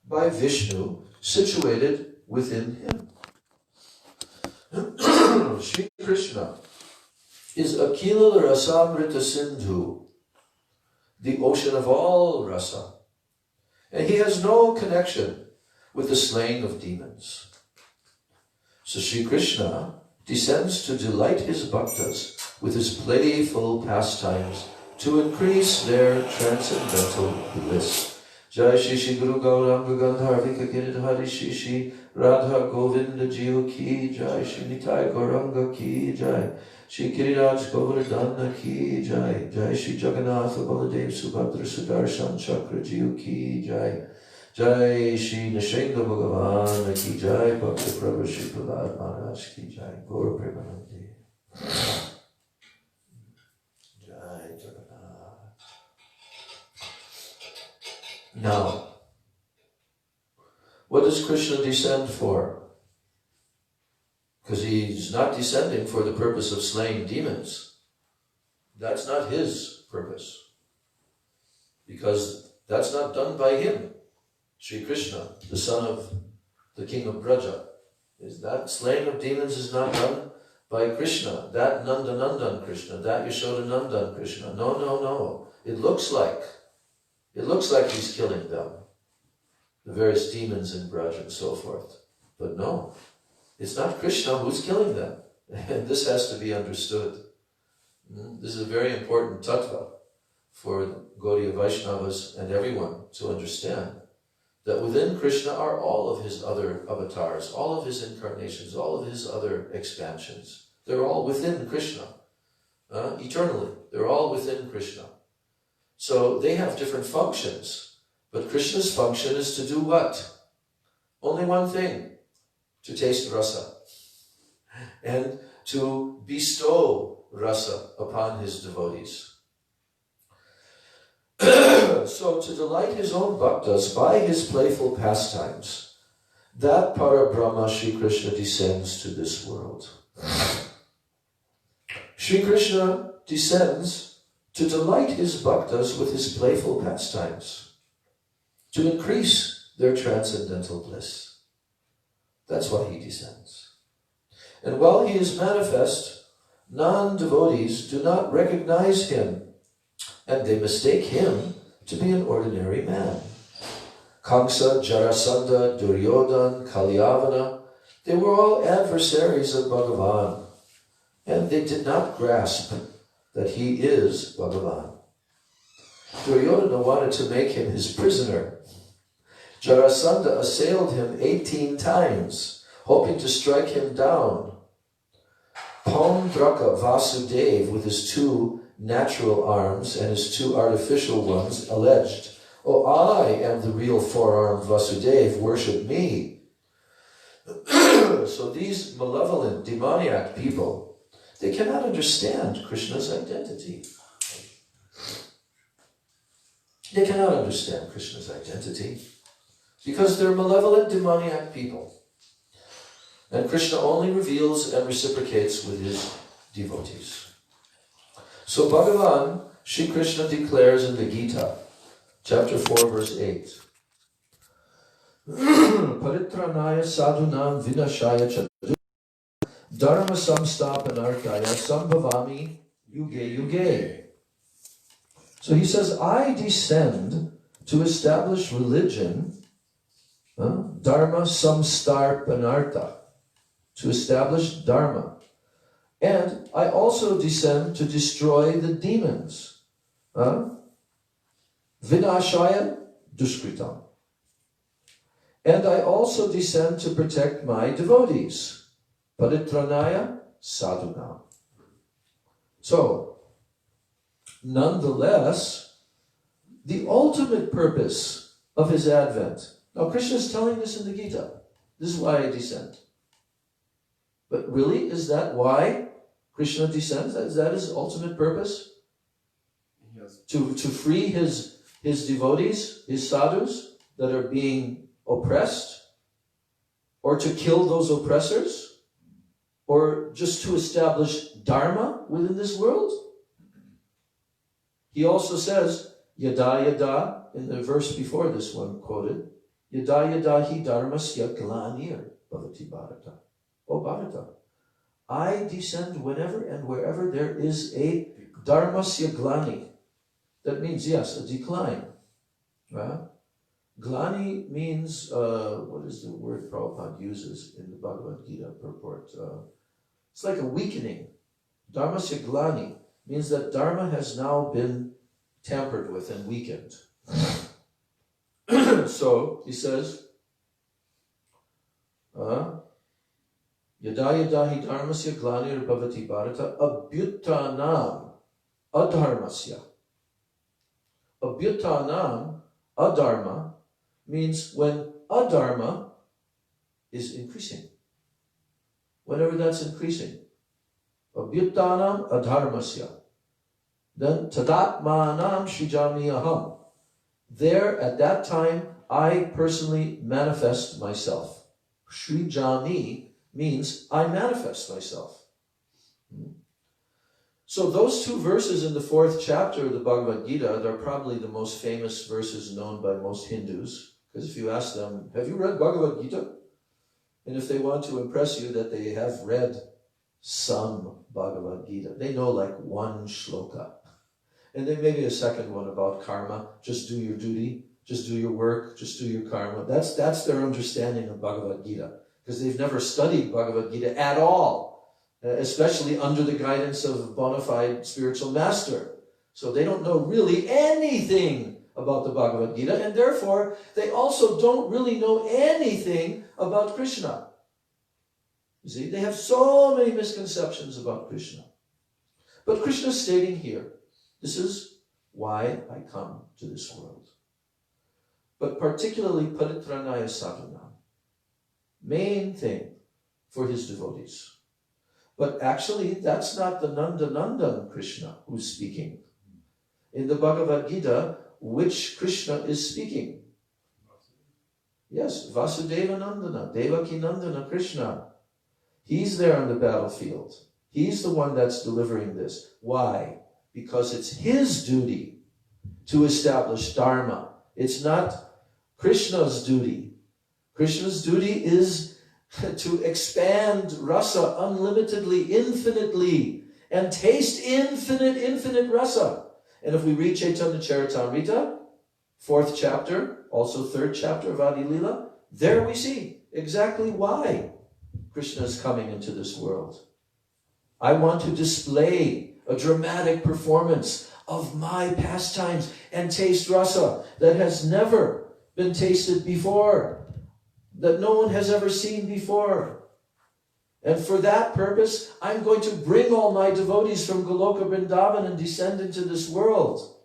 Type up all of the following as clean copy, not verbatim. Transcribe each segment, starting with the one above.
by Vishnu situated within him. Sri Krishna is Akila Rasamrita Sindhu, the ocean of all rasa. And he has no connection with the slaying of demons. So Sri Krishna descends to delight his bhaktas with his playful pastimes to increase their transcendental bliss. Jai Shri Shri Guru Gauranga Gandharvika Giridhari Shri Shri Radha Govinda Jiva Ki Jai Shri Nitai Gauranga Ki Jai Shri Giriraj Govardhana Ki Jai Jai Shri Jagannatha Baladev Subhadra Sudarshan Chakra Jiva Ki Jai Jai Shri Nishinga Bhagavan Ki Jai Bhakti Prabhu Shri Prahlad Maharaj Ki Jai Gaura Premanandi Jai Jagannath. Now, what does Krishna descend for? Because he's not descending for the purpose of slaying demons. That's not his purpose. Because that's not done by him. Sri Krishna, the son of the king of Braja. Is that slaying of demons is not done by Krishna. That Nandanandan Krishna, that Yashodanandan Krishna. No, no, no. It looks like he's killing them. The various demons in Braj and so forth. But no, it's not Krishna who's killing them. And this has to be understood. This is a very important tattva for Gaudiya Vaishnavas and everyone to understand. That within Krishna are all of his other avatars, all of his incarnations, all of his other expansions. They're all within Krishna, eternally. They're all within Krishna. So they have different functions. But Krishna's function is to do what? Only one thing. To taste rasa. And to bestow rasa upon his devotees. So to delight his own bhaktas by his playful pastimes, that Parabrahma Sri Krishna descends to this world. Sri Krishna descends to delight his bhaktas with his playful pastimes, to increase their transcendental bliss. That's why he descends. And while he is manifest, non-devotees do not recognize him, and they mistake him to be an ordinary man. Kamsa, Jarasandha, Duryodhana, Kalyavana, they were all adversaries of Bhagavan, and they did not grasp that he is Bhagavan. Duryodhana wanted to make him his prisoner. Jarasandha assailed him 18 times, hoping to strike him down. Paundraka Vasudev, with his 2 natural arms and his 2 artificial ones, alleged, "Oh, I am the real 4-armed Vasudeva, worship me." So these malevolent, demoniac people, they cannot understand Krishna's identity. They cannot understand Krishna's identity because they're malevolent, demoniac people. And Krishna only reveals and reciprocates with his devotees. So Bhagavan, Shri Krishna declares in the Gita, chapter 4, verse 8, Paritranaya sadhunam vinashaya chadu dharma samstapanarkaya sambhavami yuge yuge. So he says, I descend to establish religion, dharma samstarpanartha, to establish dharma. And I also descend to destroy the demons. Vinashaya duskritam. And I also descend to protect my devotees. Paritranaya sadhunam. So, nonetheless, the ultimate purpose of his advent. Now, Krishna is telling this in the Gita. This is why I descend. But really, is that why Krishna descends? Is that his ultimate purpose? Yes. To free his devotees, his sadhus, that are being oppressed? Or to kill those oppressors? Or just to establish dharma within this world? He also says, yada yada, in the verse before this one quoted, Yada yada hi dharmasya glanir bhavati bharata. Oh Bharata, I descend whenever and wherever there is a dharmasya glani. That means, yes, a decline. Glani means, what is the word Prabhupada uses in the Bhagavad Gita purport? It's like a weakening. Dharmasya glani means that Dharma has now been tampered with and weakened. So, he says, Yada yada hi dharmasya glanir bhavati bharata abhyuttanam adharmasya. Abhyuttanam adharma means when adharma is increasing. Whenever that's increasing. Abhyuttanam adharmasya. Then tadatmanam shrijami aham. There, at that time, I personally manifest myself. Shrijami means I manifest myself. So those two verses in the 4th chapter of the Bhagavad Gita, they're probably the most famous verses known by most Hindus. Because if you ask them, have you read Bhagavad Gita? And if they want to impress you that they have read some Bhagavad Gita, they know like one shloka. And then maybe a second one about karma. Just do your duty, just do your work, just do your karma. That's their understanding of Bhagavad Gita. Because they've never studied Bhagavad Gita at all, especially under the guidance of a bona fide spiritual master. So they don't know really anything about the Bhagavad Gita, and therefore they also don't really know anything about Krishna. You see, they have so many misconceptions about Krishna. But Krishna is stating here, this is why I come to this world. But particularly paritranaya sadhanam, main thing for his devotees. But actually, that's not the Nandanandan Krishna who's speaking. In the Bhagavad Gita, which Krishna is speaking? Yes, Vasudeva Nandana, Devaki Nandana Krishna. He's there on the battlefield. He's the one that's delivering this. Why? Because it's his duty to establish Dharma. It's not Krishna's duty. Krishna's duty is to expand rasa unlimitedly, infinitely, and taste infinite rasa. And if we read Chaitanya Charitamrita, 4th chapter, also 3rd chapter of Adi Lila, there we see exactly why Krishna is coming into this world. I want to display a dramatic performance of my pastimes and taste rasa that has never been tasted before, that no one has ever seen before. And for that purpose, I'm going to bring all my devotees from Goloka Vrindavan and descend into this world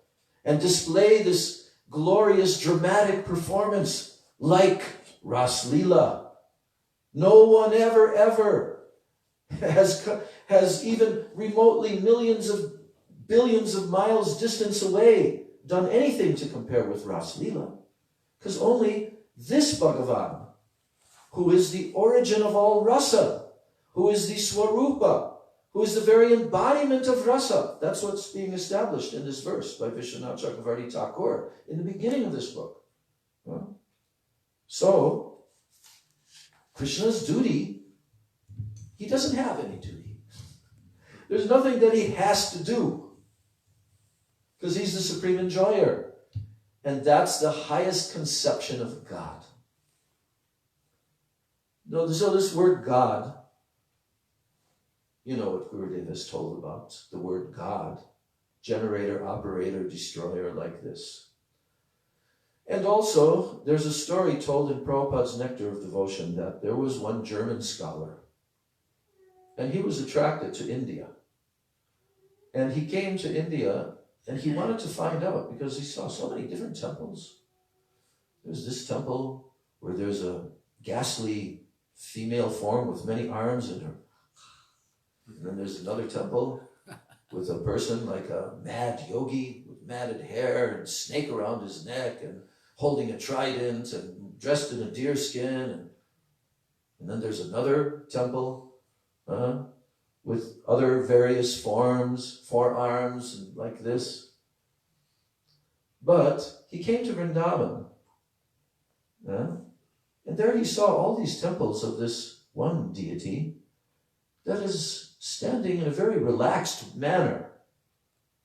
and display this glorious dramatic performance like Ras Leela. No one ever has even remotely billions of miles distance away done anything to compare with Ras Leela. Because only this Bhagavan, who is the origin of all rasa, who is the Swarupa, who is the very embodiment of rasa. That's what's being established in this verse by Vishwanath Chakravarti Thakur in the beginning of this book. So, Krishna's duty, he doesn't have any duty. There's nothing that he has to do, because he's the supreme enjoyer. And that's the highest conception of God. So this word God, you know what Gurudev has told about the word God, generator, operator, destroyer, like this. And also, there's a story told in Prabhupada's Nectar of Devotion that there was one German scholar, and he was attracted to India. And he came to India, and he wanted to find out, because he saw so many different temples. There's this temple where there's a ghastly female form with many arms in her. And then there's another temple with a person like a mad yogi with matted hair and snake around his neck and holding a trident and dressed in a deer skin. And then there's another temple with other various forms, forearms, and like this. But he came to Vrindavan. And there he saw all these temples of this one deity that is standing in a very relaxed manner.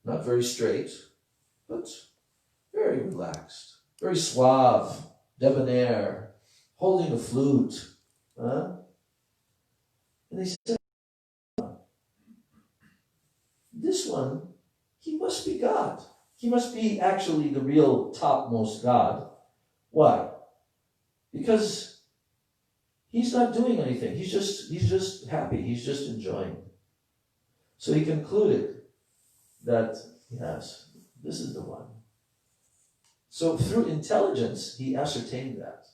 Not very straight, but very relaxed, very suave, debonair, holding a flute. And they said, this one, he must be God. He must be actually the real topmost God. Why? Because he's not doing anything. He's just happy. He's just enjoying. So he concluded that, yes, this is the one. So through intelligence, he ascertained that,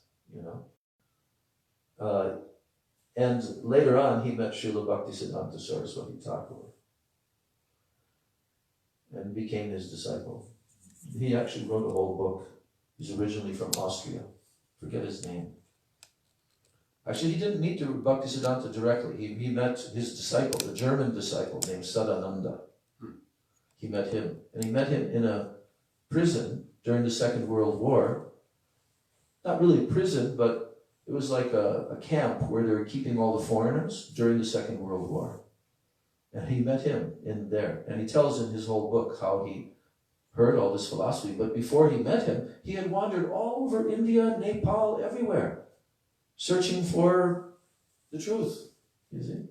and later on, he met Srila Bhaktisiddhanta Saraswati Thakur and became his disciple. He actually wrote a whole book. He's originally from Austria. Forget his name. Actually, he didn't meet Bhaktisiddhanta directly. He met his disciple, the German disciple named Sadananda. He met him. And he met him in a prison during the Second World War. Not really a prison, but it was like a camp where they were keeping all the foreigners during the Second World War. And he met him in there. And he tells in his whole book how he heard all this philosophy. But before he met him, he had wandered all over India, Nepal, everywhere, searching for the truth, you see.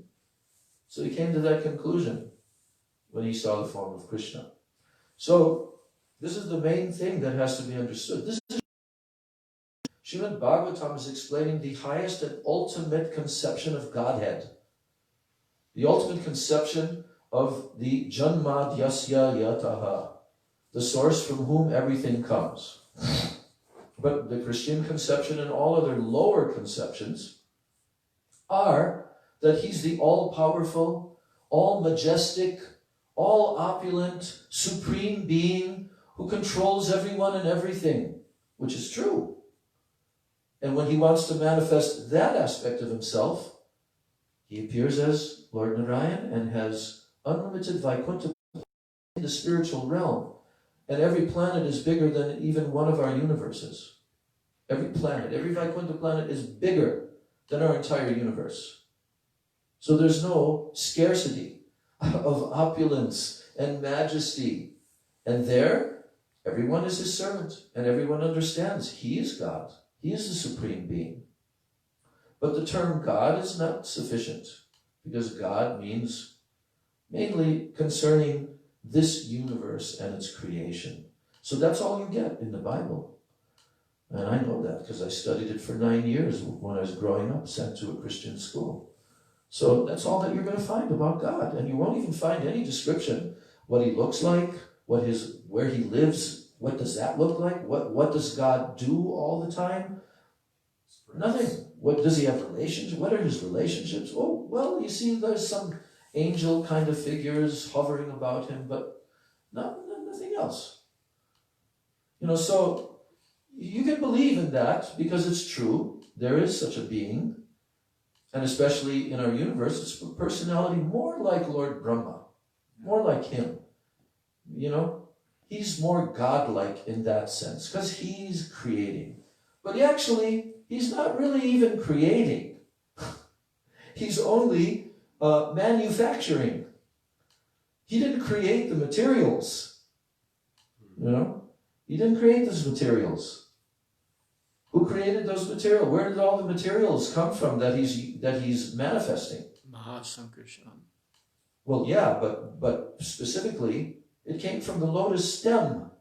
So he came to that conclusion when he saw the form of Krishna. So this is the main thing that has to be understood. This is Srimad Bhagavatam is explaining the highest and ultimate conception of Godhead. The ultimate conception of the Janmadhyasya Yataha, the source from whom everything comes. But the Christian conception and all other lower conceptions are that he's the all-powerful, all-majestic, all-opulent, supreme being who controls everyone and everything, which is true. And when he wants to manifest that aspect of himself, he appears as Lord Narayan and has unlimited Vaikuntha in the spiritual realm. And every planet is bigger than even one of our universes. Every planet, every Vaikuntha planet is bigger than our entire universe. So there's no scarcity of opulence and majesty. And there, everyone is his servant, and everyone understands he is God. He is the supreme being. But the term God is not sufficient, because God means mainly concerning this universe and its creation. So that's all you get in the Bible. And I know that because I studied it for 9 years when I was growing up, sent to a Christian school. So that's all that you're going to find about God. And you won't even find any description what he looks like, where he lives, what does that look like, what does God do all the time? Nothing. What does he have relations? What are his relationships? Oh, well, you see, there's some angel kind of figures hovering about him, but nothing else. So you can believe in that because it's true. There is such a being. And especially in our universe, it's a personality more like Lord Brahma, more like him. He's more godlike in that sense because he's creating. But he's not really even creating. He's only manufacturing. He didn't create the materials. He didn't create those materials. Who created those materials? Where did all the materials come from that he's manifesting? Mahasankarshan. Well, yeah, but specifically, it came from the lotus stem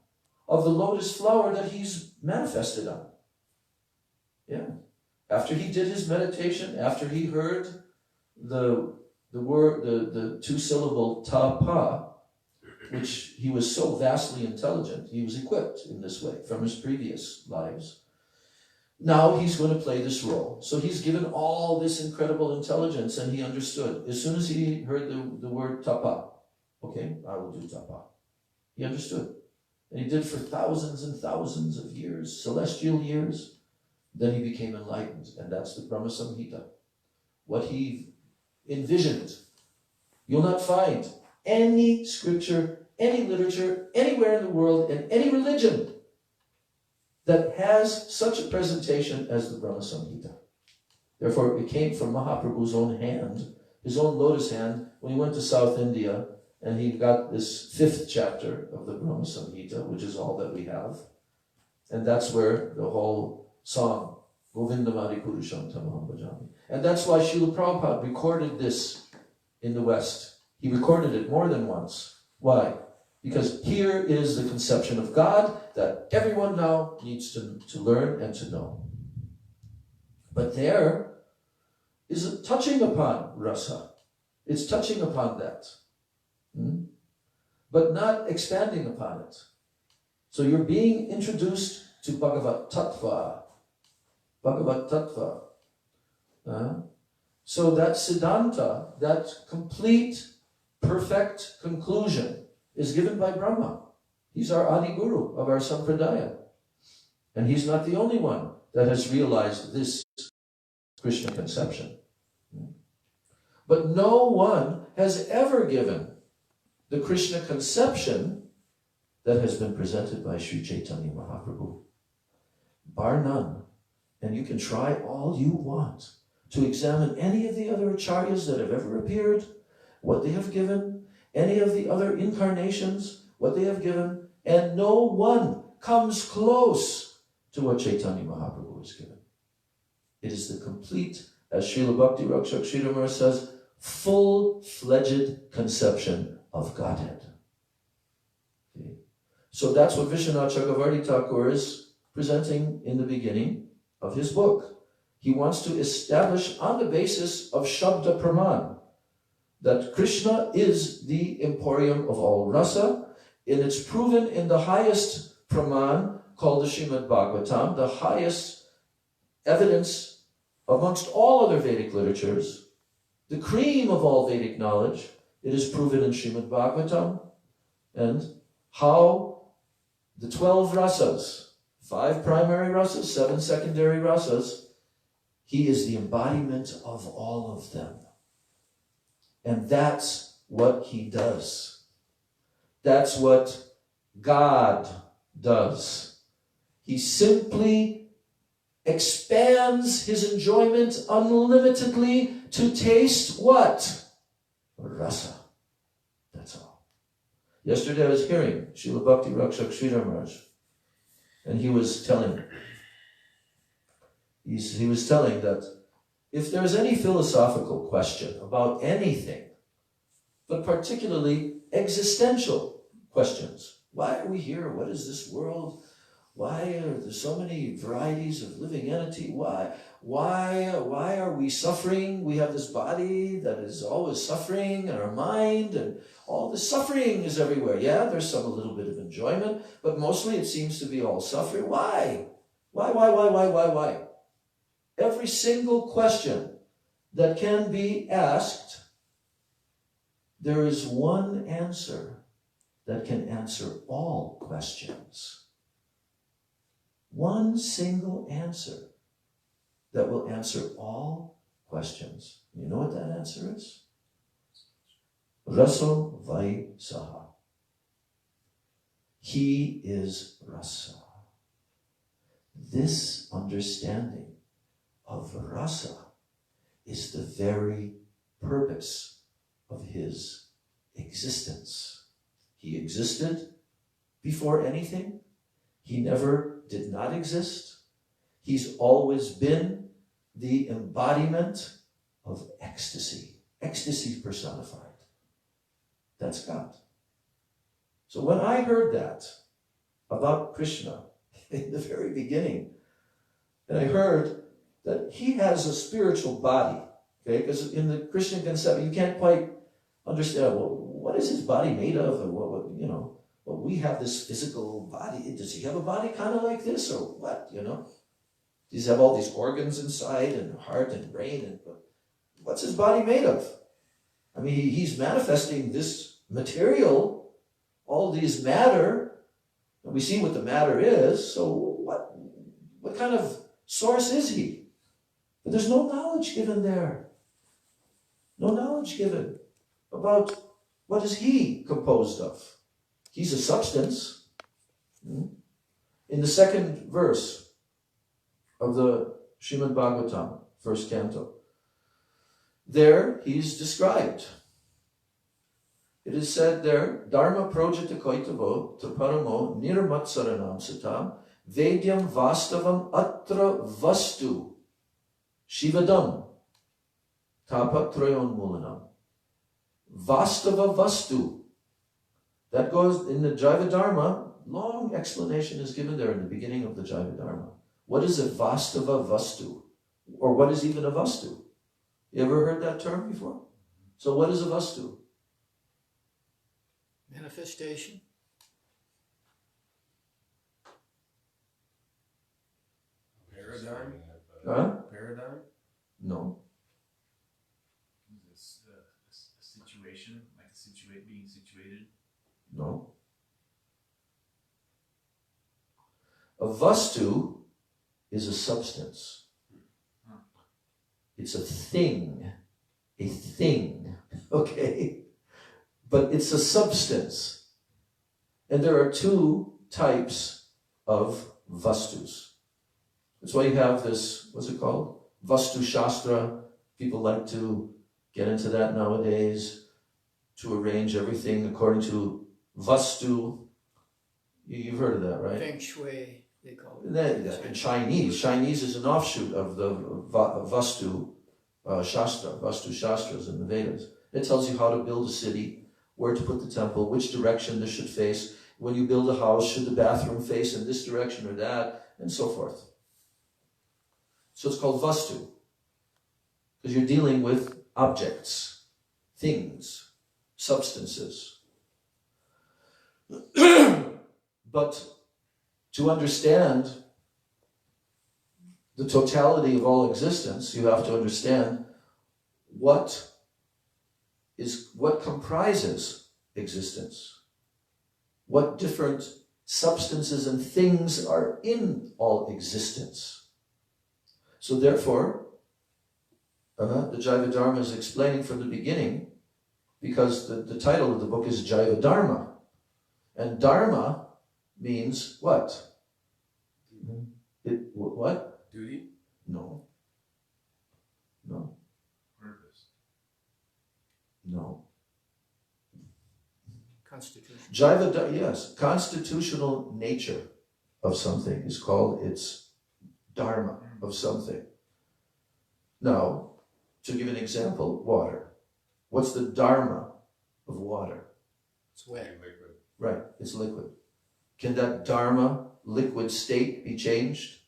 of the lotus flower that he's manifested on. Yeah. After he did his meditation, after he heard the word, the two-syllable tapa, which he was so vastly intelligent, he was equipped in this way from his previous lives. Now he's going to play this role. So he's given all this incredible intelligence, and he understood. As soon as he heard the word tapa, okay, I will do tapa. He understood. And he did for thousands and thousands of years, celestial years. Then he became enlightened, and that's the Brahma Samhita. What he envisioned. You'll not find any scripture, any literature, anywhere in the world, in any religion, that has such a presentation as the Brahma Samhita. Therefore, it came from Mahaprabhu's own hand, his own lotus hand, when he went to South India, and he got this 5th chapter of the Brahma Samhita, which is all that we have. And that's where the whole song, Govindamadi Purusham Tamaham Bhajami. And that's why Srila Prabhupada recorded this in the West. He recorded it more than once. Why? Because here is the conception of God that everyone now needs to learn and to know. But there is touching upon rasa. It's touching upon that. But not expanding upon it. So you're being introduced to Bhagavat Tattva. Bhagavat Tattva. So that Siddhanta, that complete, perfect conclusion is given by Brahma. He's our Adi Guru of our Sampradaya. And he's not the only one that has realized this Krishna conception. But no one has ever given the Krishna conception that has been presented by Sri Chaitanya Mahaprabhu. Bar none. And you can try all you want to examine any of the other acharyas that have ever appeared, what they have given, any of the other incarnations, what they have given, and no one comes close to what Chaitanya Mahaprabhu has given. It is the complete, as Srila Bhakti Rakshak Sridhar Maharaj says, full-fledged conception of Godhead. Okay. So that's what Vishwanath Chakravarti Thakur is presenting in the beginning of his book. He wants to establish on the basis of Shabda Praman that Krishna is the emporium of all rasa, and it's proven in the highest Praman called the Srimad Bhagavatam, the highest evidence amongst all other Vedic literatures, the cream of all Vedic knowledge. It is proven in Srimad Bhagavatam, and how the 12 rasas, 5 primary rasas, 7 secondary rasas, he is the embodiment of all of them. And that's what he does. That's what God does. He simply expands his enjoyment unlimitedly to taste what? Rasa. That's all. Yesterday I was hearing Srila Bhakti Rakshak Sridhar Maharaj, and he was telling that if there's any philosophical question about anything, but particularly existential questions, why are we here? What is this world? Why are there so many varieties of living entity? Why are we suffering? We have this body that is always suffering, and our mind, and all the suffering is everywhere. Yeah, there's a little bit of enjoyment, but mostly it seems to be all suffering. Why? Why? Every single question that can be asked, there is one answer that can answer all questions. One single answer that will answer all questions. You know what that answer is? Raso vai saha. He is rasa. This understanding of rasa is the very purpose of his existence. He existed before anything. He never did not exist. He's always been the embodiment of ecstasy. Ecstasy personified. That's God. So when I heard that about Krishna in the very beginning, and I heard that he has a spiritual body, okay, because in the Christian concept, you can't quite understand, well, what is his body made of, or what you know. Well, we have this physical body. Does he have a body kind of like this, or what, you know? Does he have all these organs inside, and heart and brain, and what's his body made of? I mean, he's manifesting this material, all these matter, and we see what the matter is, so what kind of source is he? But there's no knowledge given there. No knowledge given about what is he composed of. He's a substance. In the second verse of the Srimad Bhagavatam, first canto, there he's described. It is said there, Dharma projita koitavo taparamo nirmatsaranam satam vedyam vastavam atra vastu shivadam tapatrayon mulanam. Vastava vastu. That goes in the Jaiva Dharma. Long explanation is given there in the beginning of the Jaiva Dharma. What is a vastava vastu? Or what is even a vastu? You ever heard that term before? So what is a vastu? Manifestation. Paradigm? Huh? Paradigm? No. Is this a situation, like being situated? No. A vastu is a substance. It's a thing, okay? But it's a substance. And there are two types of vastus. That's why you have this, what's it called? Vastu Shastra. People like to get into that nowadays, to arrange everything according to vastu. You've heard of that, right? Feng Shui, they call it. In Chinese is an offshoot of the Vastu Shastra, Vastu Shastras in the Vedas. It tells you how to build a city, where to put the temple, which direction this should face. When you build a house, should the bathroom face in this direction or that, and so forth. So it's called Vastu, because you're dealing with objects, things, substances. But to understand the totality of all existence, you have to understand what comprises existence. What different substances and things are in all existence. So therefore, the Jaiva Dharma is explaining from the beginning, because the title of the book is Jaiva Dharma. And Dharma means what? What? Duty? No. No. Purpose. No. Constitution. Yes, constitutional nature of something is called its dharma of something. Now, to give an example, water. What's the dharma of water? It's wet. Liquid. Right, it's liquid. Can that dharma, liquid state, be changed?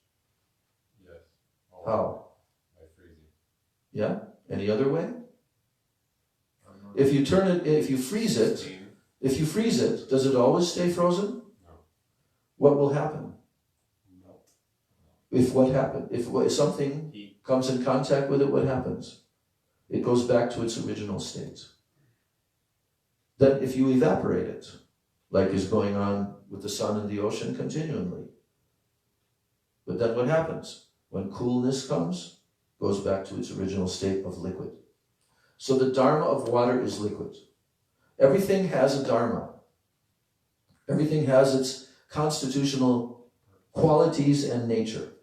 Yes. How? By freezing. Yeah? Any other way? If you freeze it, Steam. if you freeze it, does it always stay frozen? No. What will happen? Melt. If something Heat. comes in contact with it, what happens? It goes back to its original state. Then if you evaporate it, like is going on with the sun and the ocean continually, but then what happens? When coolness comes, it goes back to its original state of liquid. So the dharma of water is liquid. Everything has a dharma. Everything has its constitutional qualities and nature.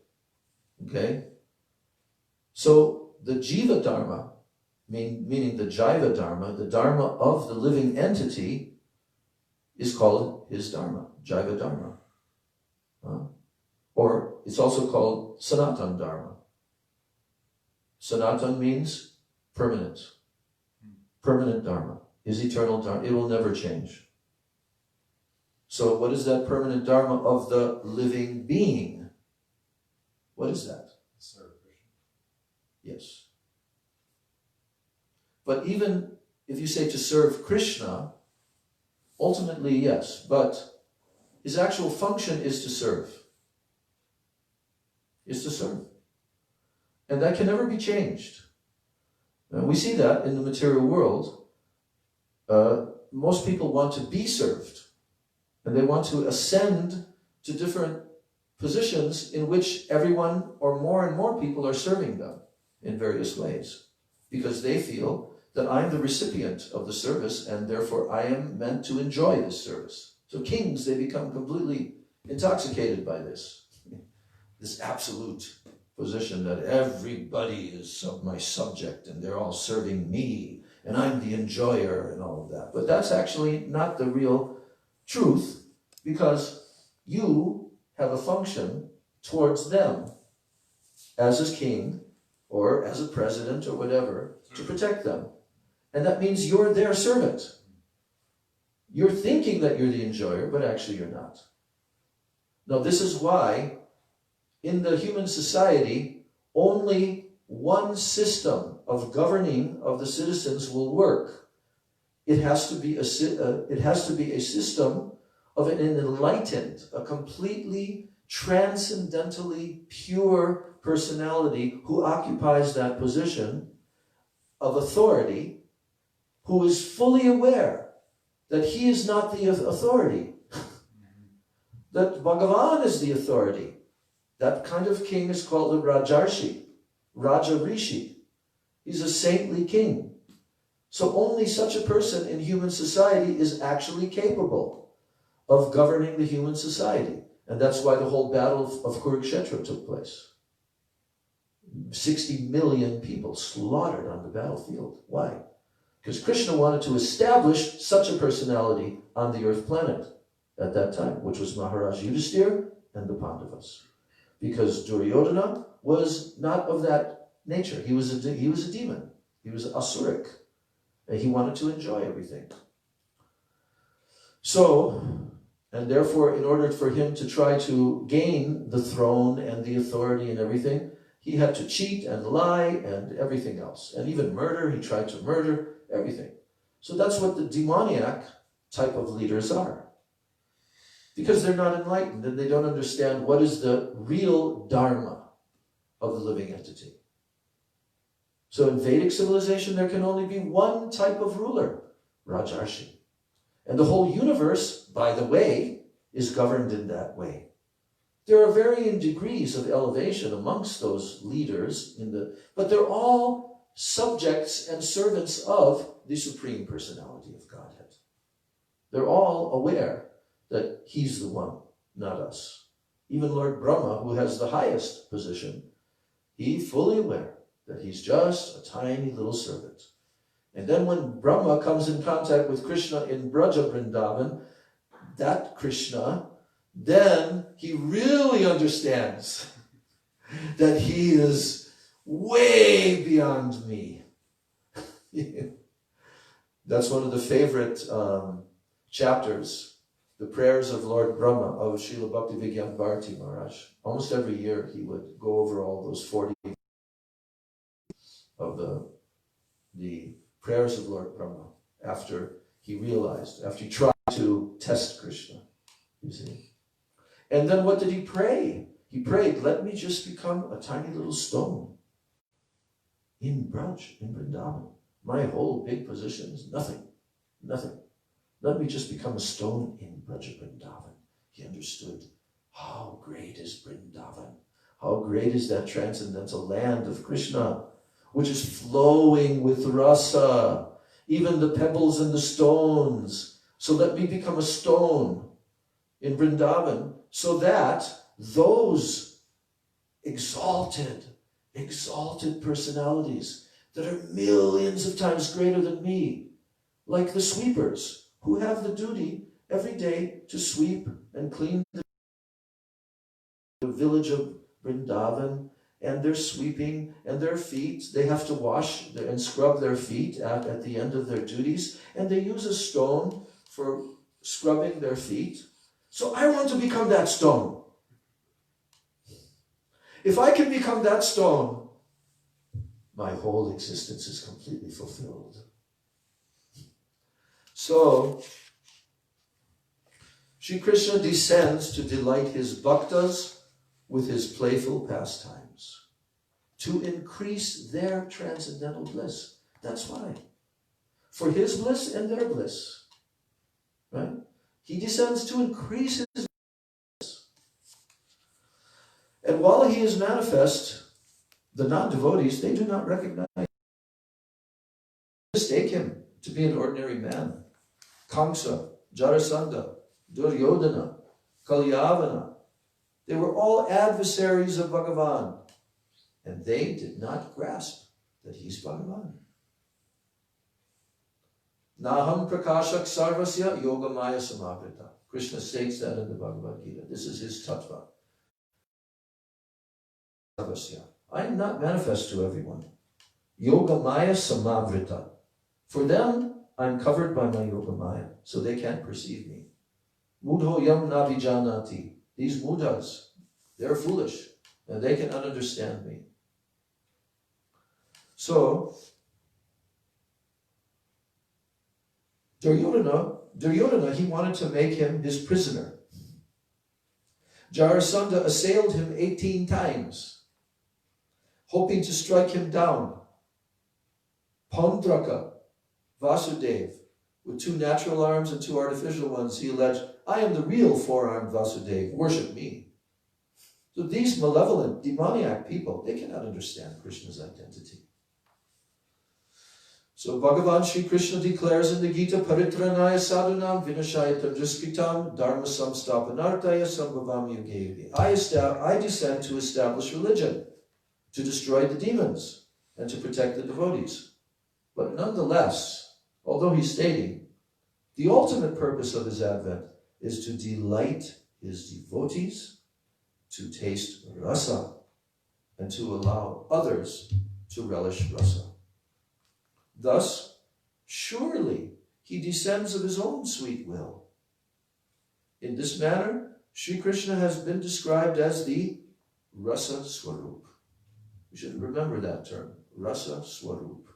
Okay? So the jiva dharma, meaning the jaiva dharma, the dharma of the living entity, is called his dharma, jaiva dharma. Or it's also called sanatan dharma. Sanatan means permanent. Permanent dharma. His eternal dharma. It will never change. So what is that permanent dharma of the living being? What is that? Serve Krishna. Yes. But even if you say to serve Krishna, ultimately yes, but his actual function is to serve. Is to serve. And that can never be changed. And we see that in the material world. Most people want to be served. And they want to ascend to different positions in which everyone or more and more people are serving them in various ways. Because they feel that I'm the recipient of the service and therefore I am meant to enjoy this service. So kings, they become completely intoxicated by this absolute position that everybody is my subject and they're all serving me and I'm the enjoyer and all of that. But that's actually not the real truth, because you have a function towards them as a king or as a president or whatever to protect them. And that means you're their servant. You're thinking that you're the enjoyer, but actually you're not. Now, this is why in the human society, only one system of governing of the citizens will work. It has to be a system of an enlightened, a completely transcendentally pure personality who occupies that position of authority, who is fully aware that he is not the authority, that Bhagavan is the authority. That kind of king is called a Rajarshi, Raja Rishi. He's a saintly king. So only such a person in human society is actually capable of governing the human society. And that's why the whole battle of Kurukshetra took place. 60 million people slaughtered on the battlefield. Why? Because Krishna wanted to establish such a personality on the earth planet at that time, which was Maharaj Yudhisthira and the Pandavas. Because Duryodhana was not of that nature. He was a demon. He was asuric. And he wanted to enjoy everything. So, and therefore, in order for him to try to gain the throne and the authority and everything, he had to cheat and lie and everything else. And even murder, he tried to murder everything. So that's what the demoniac type of leaders are. Because they're not enlightened and they don't understand what is the real dharma of the living entity. So in Vedic civilization, there can only be one type of ruler, Rajarshi. And the whole universe, by the way, is governed in that way. There are varying degrees of elevation amongst those leaders, but they're all subjects and servants of the Supreme Personality of Godhead. They're all aware that he's the one, not us. Even Lord Brahma, who has the highest position, he's fully aware that he's just a tiny little servant. And then when Brahma comes in contact with Krishna in Braja Vrindavan, that Krishna, then he really understands that he is way beyond me. That's one of the favorite chapters, the prayers of Lord Brahma, of Srila Bhaktivedanta Bharati Maharaj. Almost every year he would go over all those 40 of the prayers of Lord Brahma after he tried to test Krishna, you see. And then what did he pray? He prayed, let me just become a tiny little stone in Braj, in Vrindavan. My whole big position is nothing. Let me just become a stone in Braj Vrindavan. He understood how great is Vrindavan. How great is that transcendental land of Krishna, which is flowing with rasa, even the pebbles and the stones. So let me become a stone in Vrindavan, so that those exalted personalities that are millions of times greater than me, like the sweepers, who have the duty every day to sweep and clean the village of Vrindavan, and they're sweeping, and their feet, they have to wash and scrub their feet at the end of their duties, and they use a stone for scrubbing their feet. So I want to become that stone. If I can become that stone, my whole existence is completely fulfilled. So, Sri Krishna descends to delight his bhaktas with his playful pastimes, to increase their transcendental bliss. That's why. For his bliss and their bliss. Right? He descends to increase his bliss. And while he is manifest, the non-devotees, they do not recognize him. They mistake him to be an ordinary man. Kamsa, Jarasandha, Duryodhana, Kalyavana. They were all adversaries of Bhagavan, and they did not grasp that he's Bhagavan. Naham prakashak sarvasya yogamaya samavrita. Krishna states that in the Bhagavad Gita. This is his tattva. I am not manifest to everyone. Yogamaya samavrita. For them, I'm covered by my yogamaya, so they can't perceive me. Mudho yam navijanati. These mudas, they're foolish, and they cannot understand me. So, Duryodhana, he wanted to make him his prisoner. Jarasandha assailed him 18 times, hoping to strike him down. Pandraka, Vasudeva, with 2 natural arms and 2 artificial ones, he alleged, I am the real 4-armed Vasudeva, worship me. So these malevolent, demoniac people, they cannot understand Krishna's identity. So Bhagavan Sri Krishna declares in the Gita, Paritranaya sadhunam vinashayatam driskritam dharma samstapanartaya sambhavam yuge. I descend to establish religion, to destroy the demons, and to protect the devotees. But nonetheless, although he's stating, the ultimate purpose of his advent is to delight his devotees, to taste rasa, and to allow others to relish rasa. Thus, surely he descends of his own sweet will. In this manner, Sri Krishna has been described as the Rasa Swarup. We should remember that term, Rasa Swarup.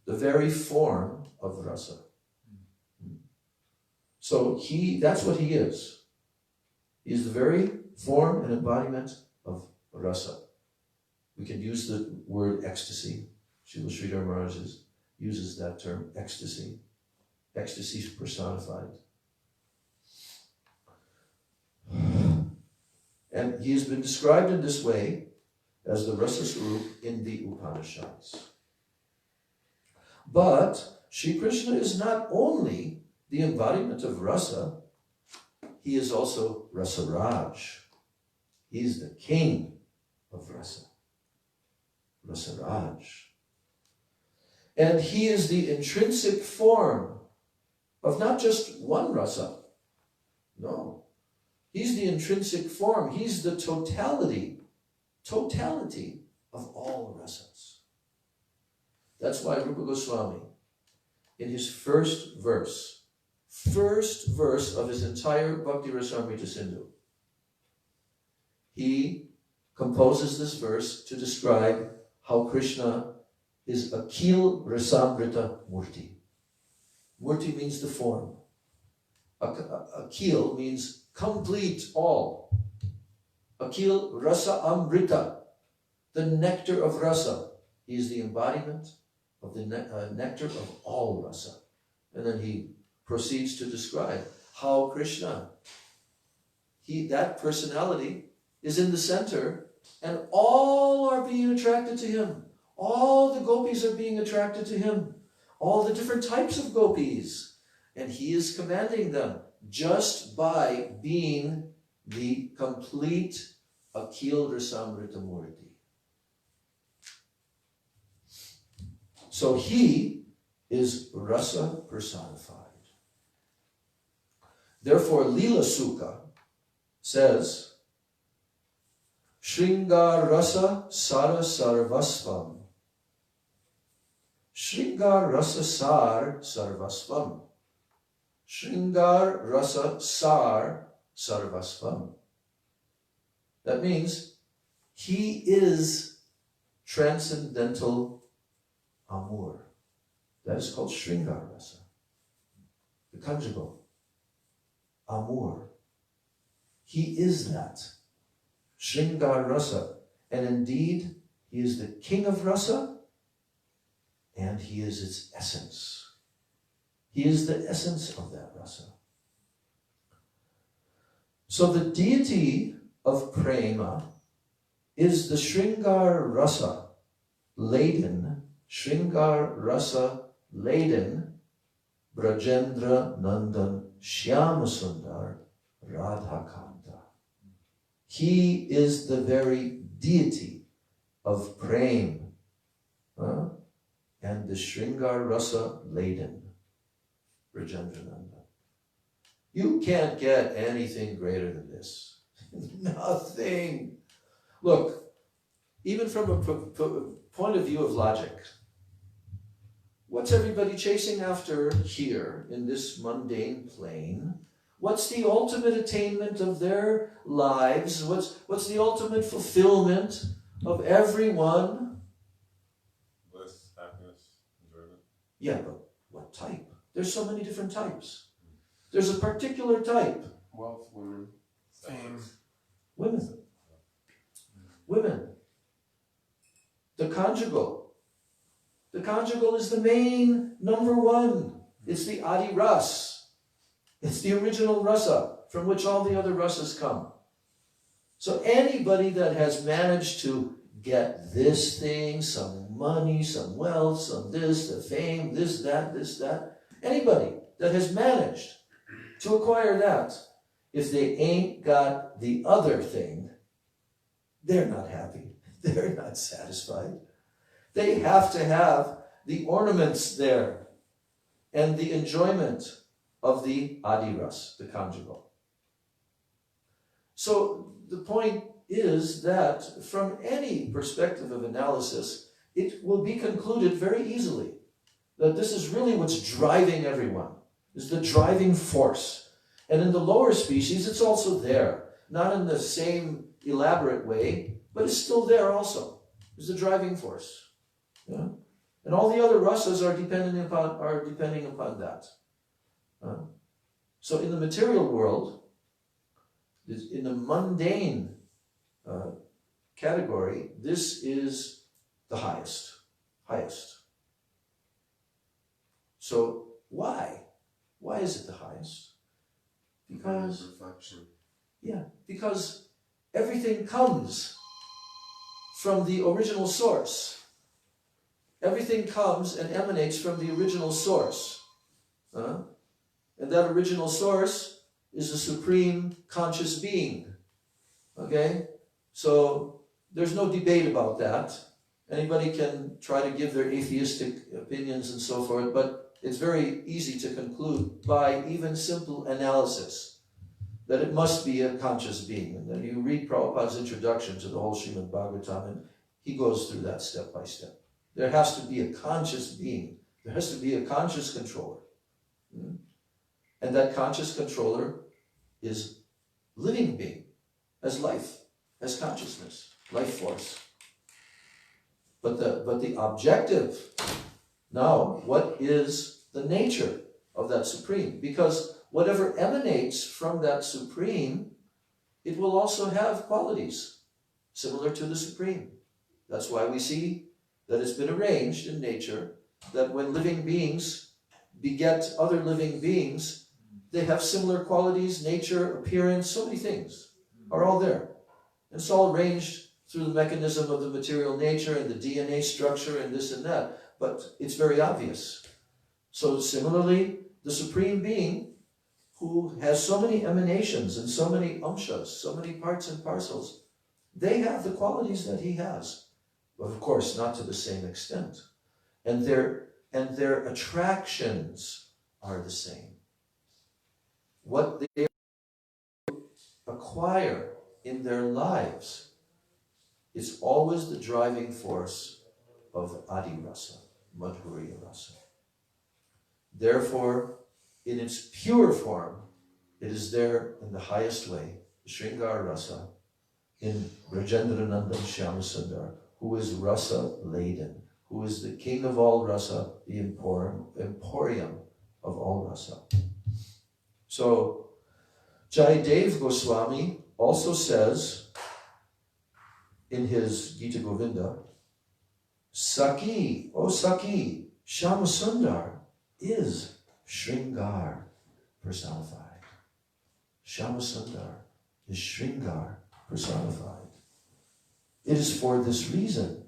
The very form of rasa. So that's what he is. He is the very form and embodiment of rasa. We can use the word ecstasy. Srila Sridhar Maharaj uses that term, ecstasy. Ecstasy is personified. And he has been described in this way as the Rasa Swarup in the Upanishads. But Sri Krishna is not only the embodiment of rasa, he is also Rasaraj. He is the king of rasa. Rasaraj. And he is the intrinsic form of not just one rasa. No. He's the intrinsic form. He's the totality of all rasas. That's why Rupa Goswami, in his first verse of his entire Bhakti Rasamrita Sindhu, he composes this verse to describe how Krishna is Akhil Rasamrita Murti. Murti means the form. Akhil means complete, all. Akhil Rasa Amrita, the nectar of rasa. He is the embodiment of the nectar of all rasa. And then he proceeds to describe how Krishna, that personality is in the center, and all are being attracted to him. All the gopis are being attracted to him. All the different types of gopis. And he is commanding them just by being the complete Akhil Rasamrita Murti. So he is rasa personified. Therefore, Lila Sukha says, Shringar rasa sara sarvasvam. Shringar rasa sar sarvasvam. Shringar rasa sar sarvasvam. That means he is transcendental amour. That is called Shringar rasa. The conjugal. Amour. He is that. Shringar rasa. And indeed, he is the king of rasa, and he is its essence. He is the essence of that rasa. So the deity of prema is the Shringar rasa laden, Brajendra Nandan Shyama Sundar Radhakanta. He is the very deity of prem, and the Shringar Rasa laden, Brajendrananda. You can't get anything greater than this. Nothing. Look, even from a point of view of logic, what's everybody chasing after here in this mundane plane? What's the ultimate attainment of their lives? What's the ultimate fulfillment of everyone? Bliss, happiness, enjoyment. Yeah, but what type? There's so many different types. There's a particular type. Wealth, women, fame. Women. Women. The conjugal. The conjugal is the main number one. It's the Adi Ras. It's the original rasa from which all the other rasas come. So anybody that has managed to get this thing, some money, some wealth, some this, the fame, this, that, anybody that has managed to acquire that, if they ain't got the other thing, they're not happy. They're not satisfied. They have to have the ornaments there and the enjoyment of the adiras, the conjugal. So the point is that from any perspective of analysis, it will be concluded very easily that this is really what's driving everyone, is the driving force. And in the lower species, it's also there, not in the same elaborate way, but it's still there also. It's the driving force. Yeah? And all the other rasas are depending upon that. So in the material world, in the mundane category, this is the highest. So why? Why is it the highest? Because reflection. Yeah, because everything comes from the original source. Everything comes and emanates from the original source. And that original source is the supreme conscious being. Okay? So there's no debate about that. Anybody can try to give their atheistic opinions and so forth, but it's very easy to conclude by even simple analysis that it must be a conscious being. And then you read Prabhupada's introduction to the whole Srimad Bhagavatam, and he goes through that step by step. There has to be a conscious being. There has to be a conscious controller. And that conscious controller is living being, as life, as consciousness, life force. But the objective, now, what is the nature of that supreme? Because whatever emanates from that supreme, it will also have qualities similar to the supreme. That's why we see that it's been arranged in nature that when living beings beget other living beings, they have similar qualities, nature, appearance, so many things are all there. And it's all arranged through the mechanism of the material nature and the DNA structure and this and that. But it's very obvious. So similarly, the Supreme Being, who has so many emanations and so many amshas, so many parts and parcels, they have the qualities that he has. But of course, not to the same extent. And their attractions are the same. What they acquire in their lives is always the driving force of Adi Rasa, Madhurya Rasa. Therefore, in its pure form, it is there in the highest way, Shringar Rasa, in Brajendrananda Shyamasundar, who is rasa laden, who is the king of all rasa, the emporium of all rasa. So, Jayadev Goswami also says in his Gita Govinda, Saki, O Saki, Shyamasundar is Shringar personified. Shyamasundar is Shringar personified. It is for this reason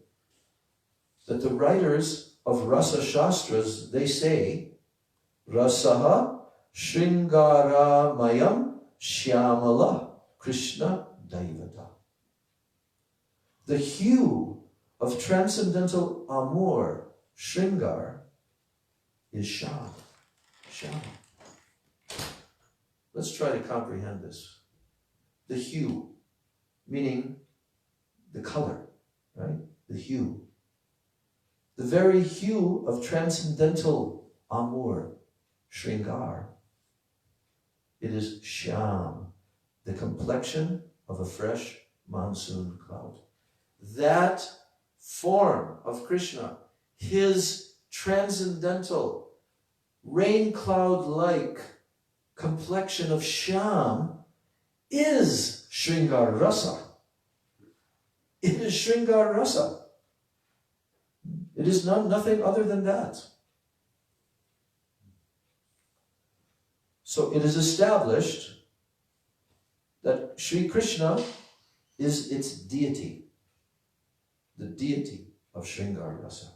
that the writers of Rasa Shastras, they say, Rasaha Shringara Mayam Shyamala Krishna Daivata. The hue of transcendental amour, Shringar, is Shyam. Shyam. Let's try to comprehend this. The hue, meaning the color, right? The hue. The very hue of transcendental amour, Shringar. It is Shyam, the complexion of a fresh monsoon cloud. That form of Krishna, his transcendental, rain cloud-like complexion of Shyam, is Shringar Rasa. It is Shringar Rasa. It is nothing other than that. So it is established that Sri Krishna is its deity. The deity of Shringar Rasa.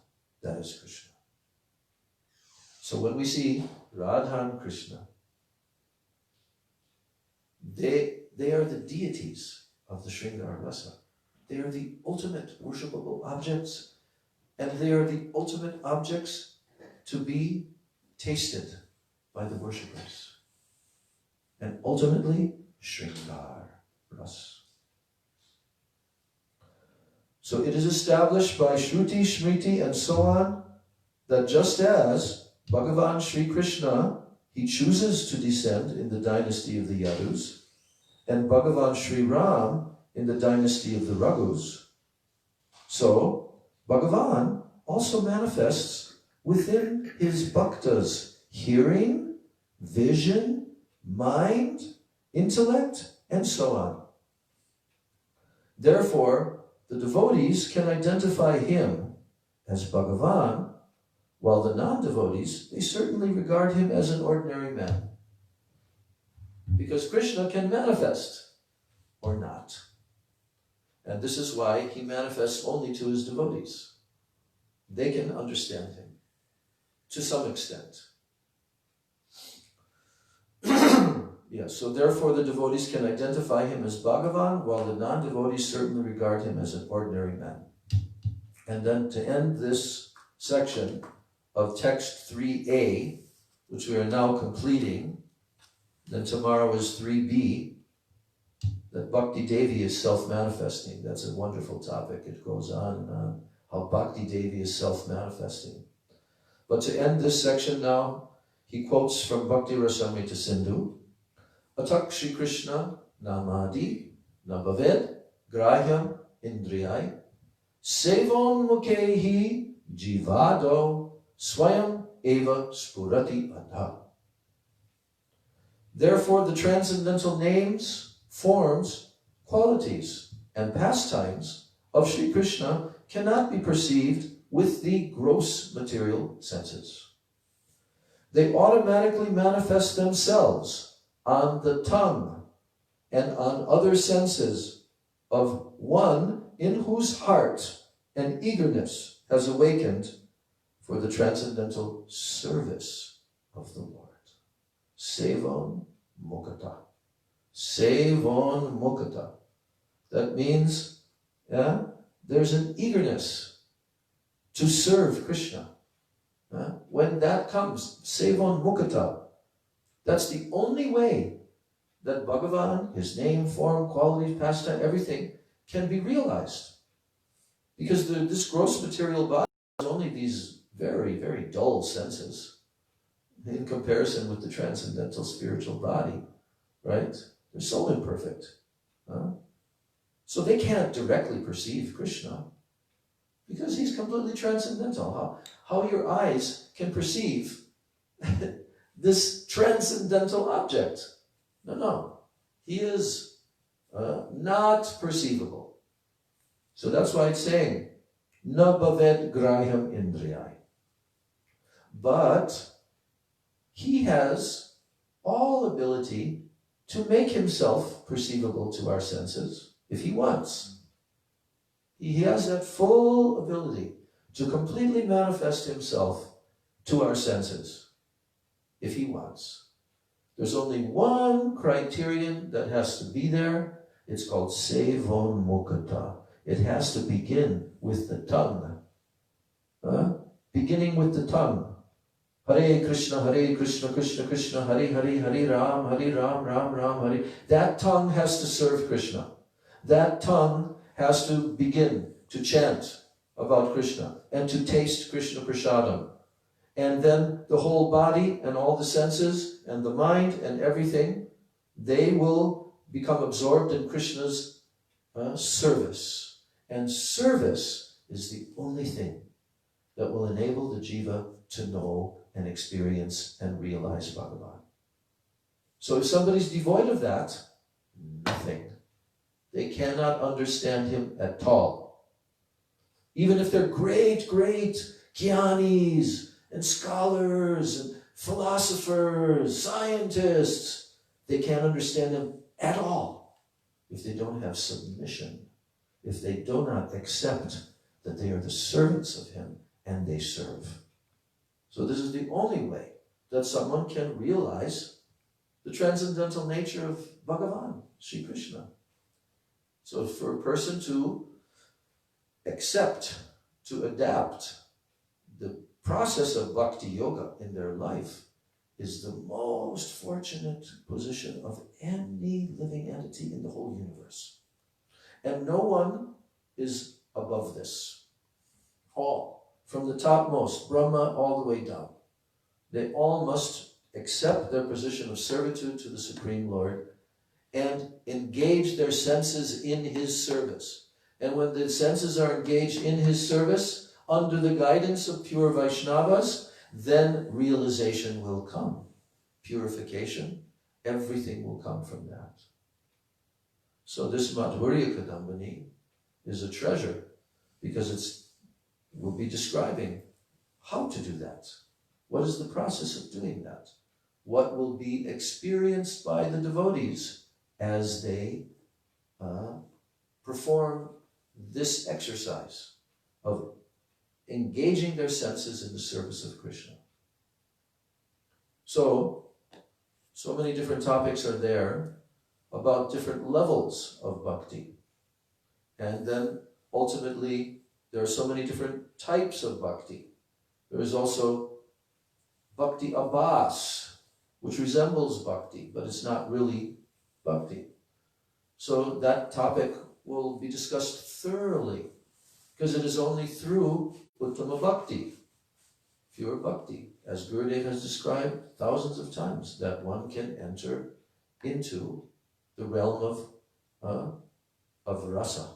That is Krishna. So when we see Radha and Krishna, they are the deities of the Shringar Rasa. They are the ultimate worshipable objects, and they are the ultimate objects to be tasted by the worshippers. And ultimately, Shringar Rasa. So it is established by Shruti, Smriti, and so on, that just as Bhagavan Sri Krishna, he chooses to descend in the dynasty of the Yadus, and Bhagavan Sri Ram in the dynasty of the Raghus, so Bhagavan also manifests within his bhaktas hearing, vision, mind, intellect, and so on. Therefore, the devotees can identify him as Bhagavan, while the non-devotees, they certainly regard him as an ordinary man. Because Krishna can manifest or not. And this is why he manifests only to his devotees. They can understand him to some extent. Yes, so therefore the devotees can identify him as Bhagavan, while the non-devotees certainly regard him as an ordinary man. And then to end this section of text 3a, which we are now completing, then tomorrow is 3b, that Bhakti Devi is self-manifesting. That's a wonderful topic. It goes on and on, how Bhakti Devi is self-manifesting. But to end this section now, he quotes from Bhakti Rasamrita Sindhu, Atak Shri Krishna Namadi Nabhaved Grahyam Indriyai Sevon Mukhehi Jivado Swayam Eva Spurati Adha. Therefore, the transcendental names, forms, qualities, and pastimes of Sri Krishna cannot be perceived with the gross material senses. They automatically manifest themselves on the tongue and on other senses of one in whose heart an eagerness has awakened for the transcendental service of the Lord. Sevon Mukata. Sevon Mukata. That means, there's an eagerness to serve Krishna. When that comes, Sevon Mukata, that's the only way that Bhagavan, his name, form, qualities, pastime, everything can be realized. Because this gross material body has only these very, very dull senses in comparison with the transcendental spiritual body, right? They're so imperfect. So they can't directly perceive Krishna because he's completely transcendental. How your eyes can perceive this transcendental object? No. He is not perceivable. So that's why it's saying, Na bhaved grahyam indriyai. But he has all ability to make himself perceivable to our senses if he wants. He has that full ability to completely manifest himself to our senses if he wants. There's only one criterion that has to be there. It's called Sevon Mukata. It has to begin with the tongue. Beginning with the tongue. Hare Krishna, Krishna Krishna, Hare Hare, Hare Ram, Ram Ram, Hare. That tongue has to serve Krishna. That tongue has to begin to chant about Krishna and to taste Krishna Prasadam. And then the whole body and all the senses and the mind and everything, they will become absorbed in Krishna's service. And service is the only thing that will enable the jiva to know and experience and realize Bhagavan. So if somebody's devoid of that, nothing. They cannot understand him at all. Even if they're great jnanis and scholars and philosophers, scientists, they can't understand him at all if they don't have submission, if they do not accept that they are the servants of him and they serve. So this is the only way that someone can realize the transcendental nature of Bhagavan, Sri Krishna. So for a person to accept, to adapt the process of bhakti yoga in their life is the most fortunate position of any living entity in the whole universe. And no one is above this. All, from the topmost, Brahma, all the way down. They all must accept their position of servitude to the Supreme Lord and engage their senses in his service. And when the senses are engaged in his service, under the guidance of pure Vaishnavas, then realization will come. Purification, everything will come from that. So this Madhurya Kadambini is a treasure because we'll be describing how to do that. What is the process of doing that? What will be experienced by the devotees as they perform this exercise of engaging their senses in the service of Krishna. So many different topics are there about different levels of bhakti. And then ultimately, there are so many different types of bhakti. There is also bhakti abhas, which resembles bhakti, but it's not really bhakti. So that topic will be discussed thoroughly, because it is only through Uttama Bhakti, pure bhakti, as Gurudev has described thousands of times, that one can enter into the realm of rasa.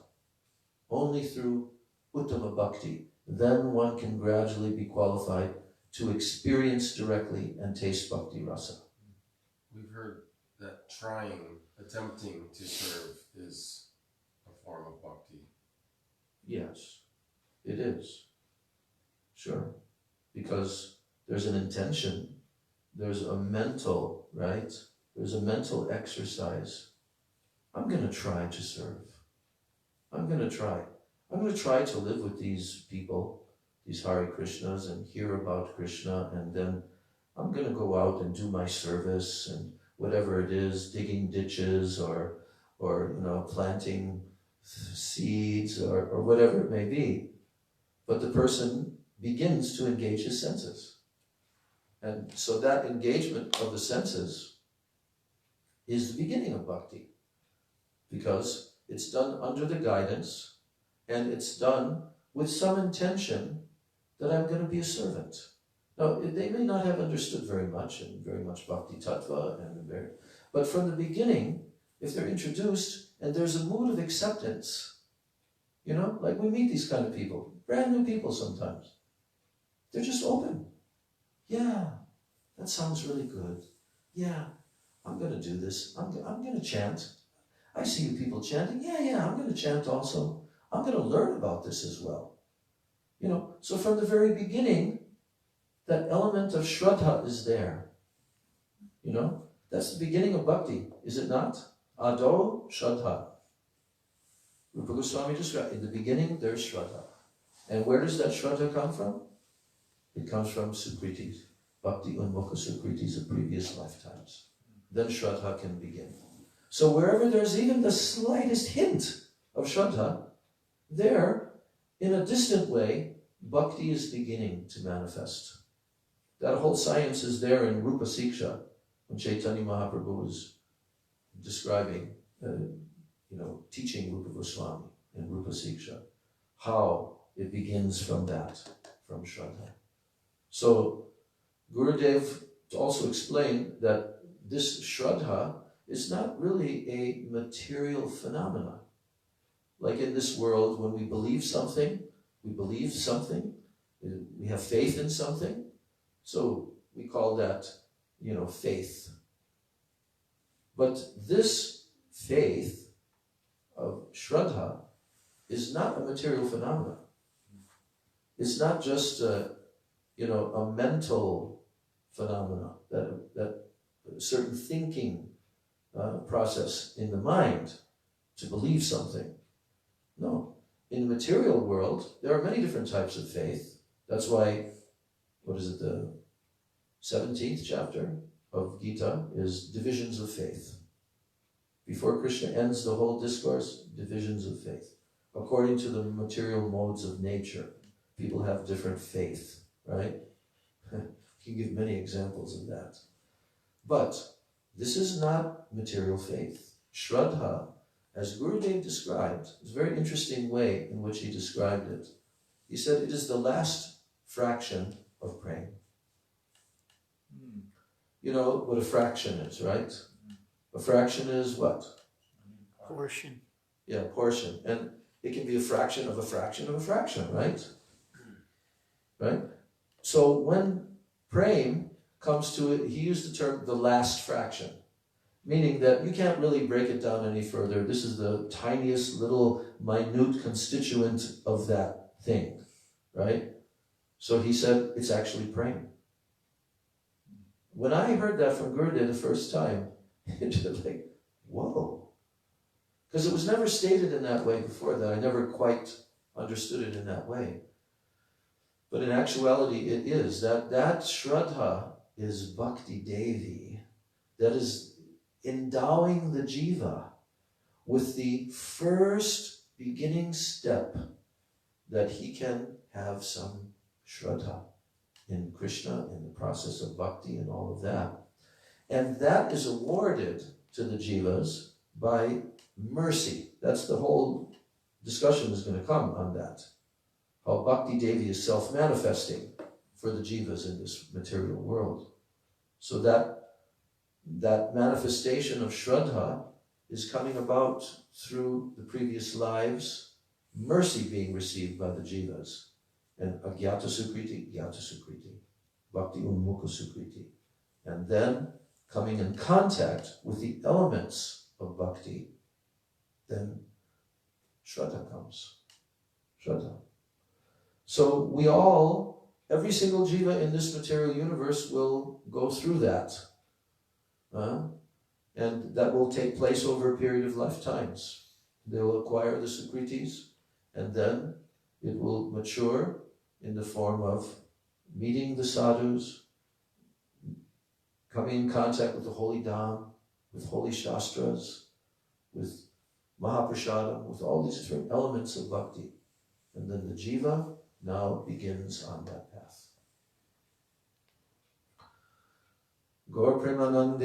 Only through Uttama Bhakti, then one can gradually be qualified to experience directly and taste bhakti rasa. We've heard that attempting to serve is a form of bhakti. Yes, it is. Sure. Because there's an intention, there's a mental, right? There's a mental exercise. I'm going to try to serve. I'm going to try. I'm going to try to live with these people, these Hare Krishnas, and hear about Krishna, and then I'm going to go out and do my service and whatever it is, digging ditches or planting seeds or whatever it may be. But the person begins to engage his senses. And so that engagement of the senses is the beginning of bhakti, because it's done under the guidance and it's done with some intention that I'm going to be a servant. Now, they may not have understood very much bhakti tattva, but from the beginning, if they're introduced and there's a mood of acceptance, like we meet these kind of people, brand new people sometimes, they're just open. Yeah, that sounds really good. Yeah, I'm going to do this. I'm going to chant. I see you people chanting. Yeah, I'm going to chant also. I'm going to learn about this as well. So from the very beginning, that element of Shraddha is there. That's the beginning of bhakti, is it not? Ado Shraddha. Rupa Goswami described, in the beginning there's Shraddha. And where does that Shraddha come from? It comes from Sukritis, Bhakti Unmukha Sukritis of previous lifetimes. then Shraddha can begin. So wherever there's even the slightest hint of Shraddha, there, in a distant way, Bhakti is beginning to manifest. That whole science is there in Rupa Siksha, when Chaitanya Mahaprabhu was describing, teaching Rupa Goswami in Rupa Siksha, how it begins from that, from Shraddha. So Gurudev also explained that this Shraddha is not really a material phenomena. Like in this world, when we believe something, we have faith in something, so we call that, faith. But this faith of Shraddha is not a material phenomenon. It's not just a mental phenomena, that certain thinking process in the mind to believe something. No. In the material world, there are many different types of faith. That's why, the 17th chapter of Gita is divisions of faith. Before Krishna ends the whole discourse, divisions of faith. According to the material modes of nature, people have different faith, right? You can give many examples of that. But this is not material faith. Shraddha, as Gurudev described, it's a very interesting way in which he described it. He said it is the last fraction of praying. You know what a fraction is, right? A fraction is what? Portion. Yeah, portion. And it can be a fraction of a fraction of a fraction, right? Right? So when praying comes to it, he used the term the last fraction, meaning that you can't really break it down any further. This is the tiniest little minute constituent of that thing, right? So he said it's actually praying. When I heard that from Gurudev the first time, it was like, whoa. Because it was never stated in that way before that. I never quite understood it in that way. But in actuality, it is. That Shraddha is Bhakti Devi. That is endowing the jiva with the first beginning step that he can have some Shraddha in Krishna, in the process of bhakti and all of that. And that is awarded to the jivas by mercy. That's the whole discussion is going to come on that. How Bhakti Devi is self-manifesting for the jivas in this material world. So that manifestation of Shraddha is coming about through the previous lives, mercy being received by the jivas. And Agyata Sukriti, Gyata Sukriti, Bhakti Unmukha Sukriti. And then coming in contact with the elements of bhakti, then Shraddha comes. Shraddha. So we all, every single jiva in this material universe will go through that. And that will take place over a period of lifetimes. They will acquire the Sukritis, and then it will mature in the form of meeting the sadhus, coming in contact with the holy dham, with holy shastras, with mahaprasadam, with all these different elements of bhakti. And then the jiva now begins on that path. Gaur Premanande,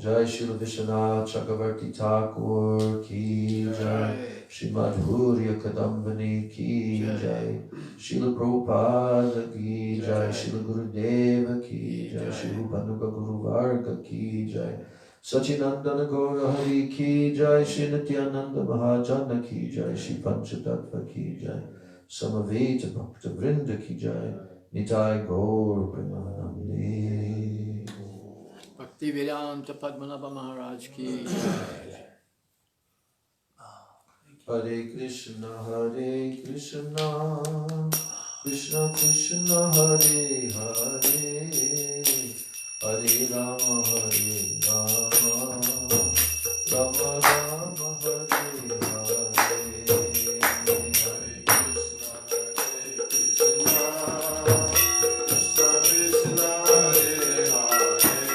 Jai Srila Vishwanath Chakravarti Thakur Ki Jai, Srimad Hurya Kadambani Ki Jai, Srila Prabhupada Ki Jai, Srila Gurudeva Ki Jai, Srila Panuka Guru Varga Ki Jai, Sachinandana Gaura Hari Ki Jai, Sri Nityananda Mahajana Ki Jai, Sri Panchatattva Ki Jai, Samaveta Bhakta Vrinda Ki Jai, Nitai Gaur Premanande. Bhaktivedanta Padmanabha Maharaj ki jai. Hare Krishna, Krishna Krishna, Hare Hare, Hare Rama, Rama Rama, Hare Hare. Krishna, Krishna Hare Hare,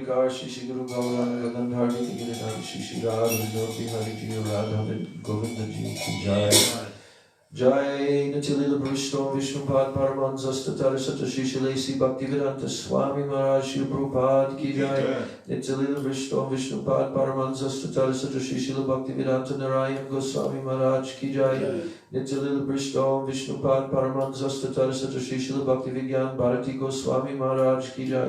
Vikar Shri Guru Gauranga Gandharvi Girinai Shri Radha Vinod Bihari Ji Radha Govinda Ji Ki Jai. Jai Natilila Brishto Vishnupad Paramahansastatara Sata Shishilesi Bhaktivedanta Swami Maharaj Shri Prabhupada Ki Jai. Natilila Brishto Vishnupad Paramahansastatara Sata Shishila Bhaktivedanta Narayan Goswami Maharaj Ki Jai. Natilila Brishto Vishnupad Paramahansastatara Sata Shishila Bhaktivedanta Bharati Goswami Maharaj Ki Jai.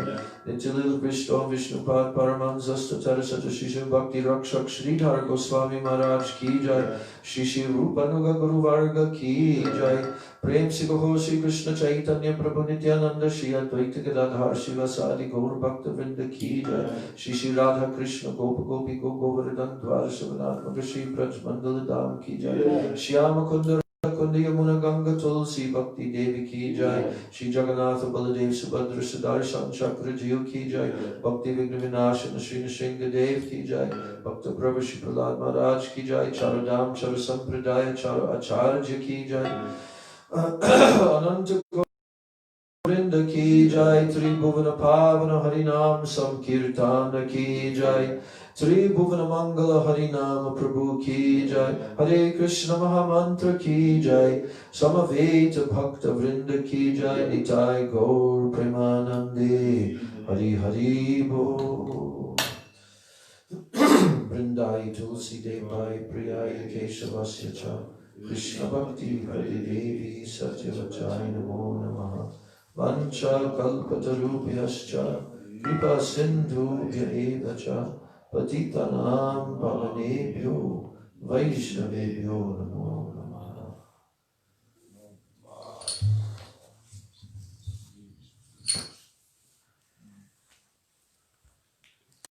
Natilila Brishto Vishnupad Paramahansastatara Sata Shishila Bhakti Rakshak Sridhar Goswami Maharaj Ki Jai. Shishi Rupanuga Guru Varga Ki Jai. Prem Se Kaho Shri Krishna Chaitanya Prabhu Nityananda Shri Advaita Gadadhar Shivasadi Gaur Bhakta Vrinda Ki Jai. Shishi Radha Krishna Gopa Gopi Govardhan Dwara Shavanatmaka Shri Braj Mandala Dham Ki Jai. Shyama Kunda Kundi Yamuna Ganga Tulsi Bhakti Devi Ki Jai. Shri Jagannatha Baladev Subhadra Sudarshan Chakra Jiyo Ki Jai. Bhakti Vigna Vinashana Shri Nrsinga Dev Ki Jai. Bhakta Prabhu Shri Prahlad Maharaj Ki Jai. Charadam Chara Sampradaya Chara Acharya Ki Jai. Ananta Govinda Ki Jai. Tribhuvana Pavana Harinam Samkirtana Ki Jai. Tribhuvana Mangala Harinam Prabhu Ki Jai. Hare Krishna Mahamantra Ki Jai. Samaveta Bhakta Vrinda Ki Jai. Nitai Gaur Premanande Hari Hari Bo. Vrindai Tulsi Devai Priyai Keshavasya Cha. Krishna Bhakti Hari Devi Satyavachai Namo Namaha. Vancha Kalpatarubhyascha Kripa Sindhubhya Eva Cha Patitanam Pavanebhyo Vaishnavebhyo Namo